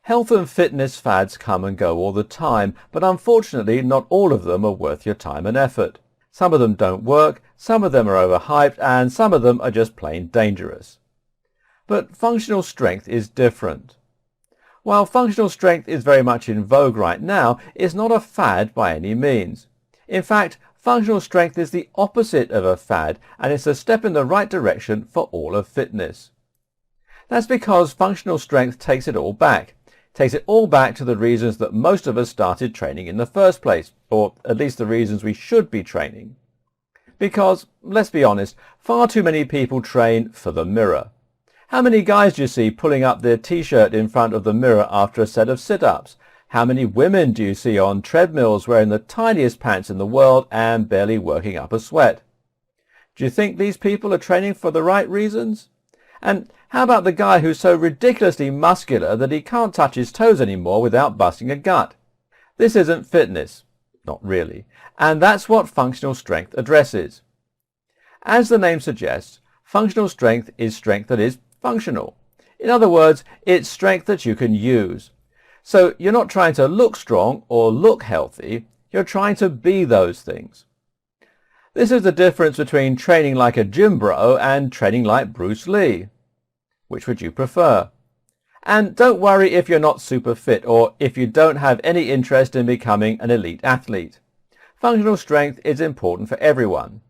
Health and fitness fads come and go all the time, but unfortunately not all of them are worth your time and effort. Some of them don't work, some of them are overhyped, and some of them are just plain dangerous. But functional strength is different. While functional strength is very much in vogue right now, it's not a fad by any means. In fact, functional strength is the opposite of a fad, and it's a step in the right direction for all of fitness. That's because functional strength takes it all back. Takes it all back to the reasons that most of us started training in the first place, or at least the reasons we should be training. Because, let's be honest, far too many people train for the mirror. How many guys do you see pulling up their t-shirt in front of the mirror after a set of sit-ups? How many women do you see on treadmills wearing the tiniest pants in the world and barely working up a sweat? Do you think these people are training for the right reasons? And how about the guy who's so ridiculously muscular that he can't touch his toes anymore without busting a gut? This isn't fitness. Not really. And that's what functional strength addresses. As the name suggests, functional strength is strength that is functional. In other words, it's strength that you can use. So you're not trying to look strong or look healthy, you're trying to be those things. This is the difference between training like a gym bro and training like Bruce Lee. Which would you prefer? And don't worry if you're not super fit or if you don't have any interest in becoming an elite athlete. Functional strength is important for everyone.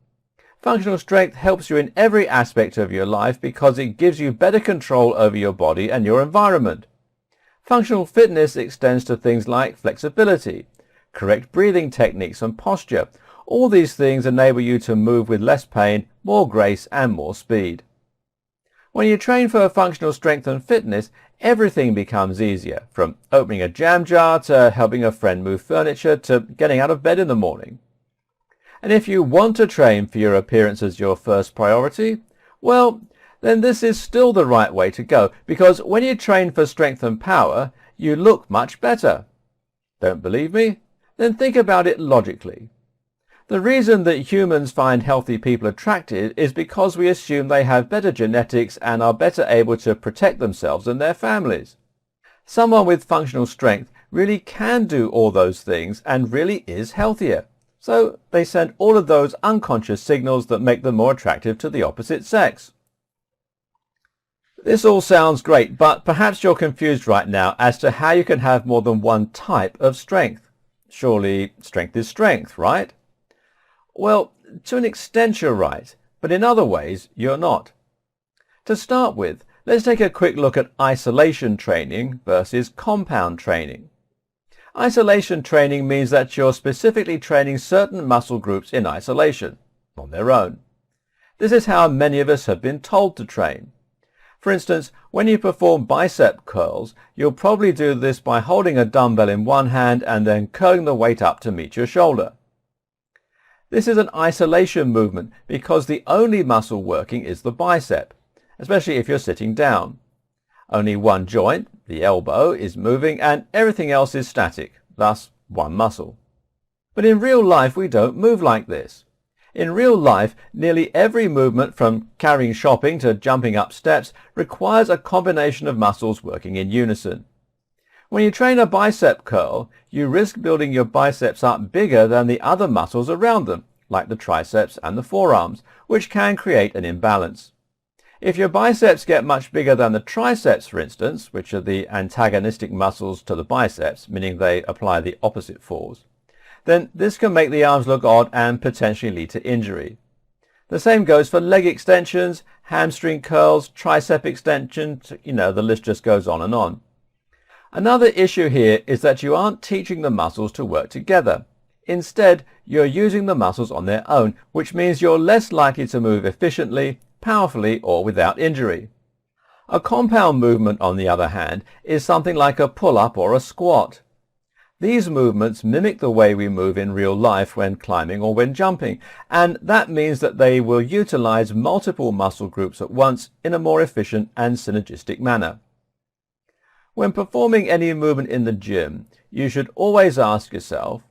Functional strength helps you in every aspect of your life because it gives you better control over your body and your environment. Functional fitness extends to things like flexibility, correct breathing techniques and posture. All these things enable you to move with less pain, more grace and more speed. When you train for functional strength and fitness, everything becomes easier, from opening a jam jar to helping a friend move furniture to getting out of bed in the morning. And if you want to train for your appearance as your first priority, well, then this is still the right way to go, because when you train for strength and power, you look much better. Don't believe me? Then think about it logically. The reason that humans find healthy people attractive is because we assume they have better genetics and are better able to protect themselves and their families. Someone with functional strength really can do all those things and really is healthier. So they send all of those unconscious signals that make them more attractive to the opposite sex. This all sounds great, but perhaps you're confused right now as to how you can have more than one type of strength. Surely strength is strength, right? Well, to an extent you're right, but in other ways you're not. To start with, let's take a quick look at isolation training versus compound training. Isolation training means that you're specifically training certain muscle groups in isolation, on their own. This is how many of us have been told to train. For instance, when you perform bicep curls, you'll probably do this by holding a dumbbell in one hand and then curling the weight up to meet your shoulder. This is an isolation movement because the only muscle working is the bicep, especially if you're sitting down. Only one joint, the elbow, is moving and everything else is static, thus one muscle. But in real life we don't move like this. In real life, nearly every movement from carrying shopping to jumping up steps requires a combination of muscles working in unison. When you train a bicep curl, you risk building your biceps up bigger than the other muscles around them, like the triceps and the forearms, which can create an imbalance. If your biceps get much bigger than the triceps, for instance, which are the antagonistic muscles to the biceps, meaning they apply the opposite force, then this can make the arms look odd and potentially lead to injury. The same goes for leg extensions, hamstring curls, tricep extensions, the list just goes on and on. Another issue here is that you aren't teaching the muscles to work together. Instead, you're using the muscles on their own, which means you're less likely to move efficiently, powerfully, or without injury. A compound movement, on the other hand, is something like a pull-up or a squat. These movements mimic the way we move in real life when climbing or when jumping, and that means that they will utilize multiple muscle groups at once in a more efficient and synergistic manner. When performing any movement in the gym, you should always ask yourself,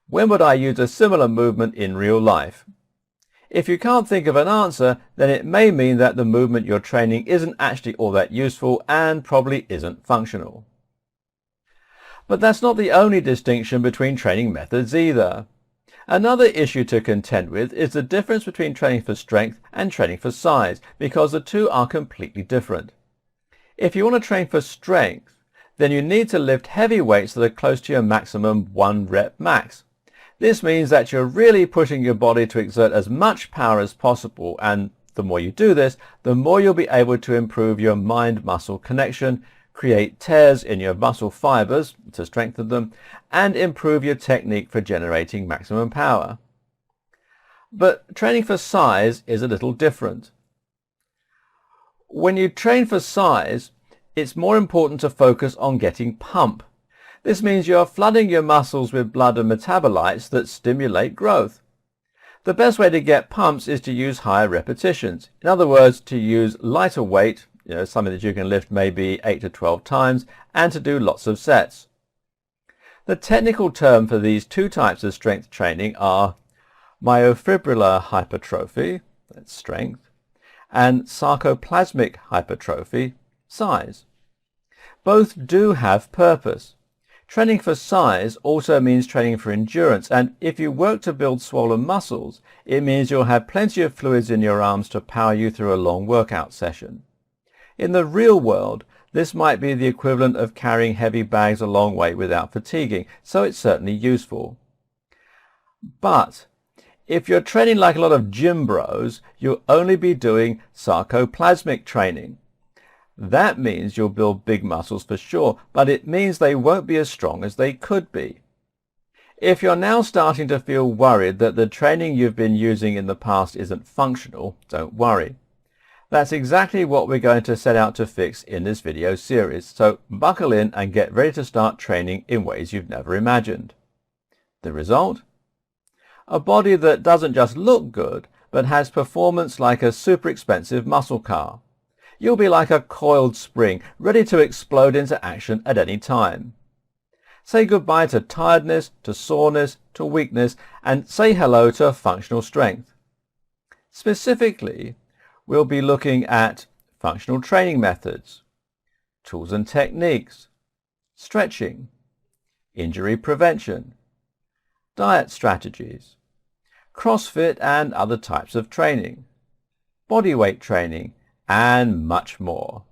when would I use a similar movement in real life? If you can't think of an answer, then it may mean that the movement you're training isn't actually all that useful and probably isn't functional. But that's not the only distinction between training methods either. Another issue to contend with is the difference between training for strength and training for size, because the two are completely different. If you want to train for strength, then you need to lift heavy weights that are close to your maximum 1 rep max. This means that you're really pushing your body to exert as much power as possible, and the more you do this, the more you'll be able to improve your mind-muscle connection, create tears in your muscle fibers to strengthen them, and improve your technique for generating maximum power. But training for size is a little different. When you train for size, it's more important to focus on getting pump. This means you're flooding your muscles with blood and metabolites that stimulate growth. The best way to get pumps is to use higher repetitions. In other words, to use lighter weight, something that you can lift maybe 8 to 12 times, and to do lots of sets. The technical term for these two types of strength training are myofibrillar hypertrophy, that's strength, and sarcoplasmic hypertrophy, size. Both do have purpose. Training for size also means training for endurance, and if you work to build swollen muscles, it means you'll have plenty of fluids in your arms to power you through a long workout session. In the real world, this might be the equivalent of carrying heavy bags a long way without fatiguing, so it's certainly useful. But if you're training like a lot of gym bros, you'll only be doing sarcoplasmic training. That means you'll build big muscles for sure, but it means they won't be as strong as they could be. If you're now starting to feel worried that the training you've been using in the past isn't functional, don't worry. That's exactly what we're going to set out to fix in this video series, so buckle in and get ready to start training in ways you've never imagined. The result? A body that doesn't just look good, but has performance like a super expensive muscle car. You'll be like a coiled spring, ready to explode into action at any time. Say goodbye to tiredness, to soreness, to weakness, and say hello to functional strength. Specifically, we'll be looking at functional training methods, tools and techniques, stretching, injury prevention, diet strategies, CrossFit and other types of training, bodyweight training, and much more.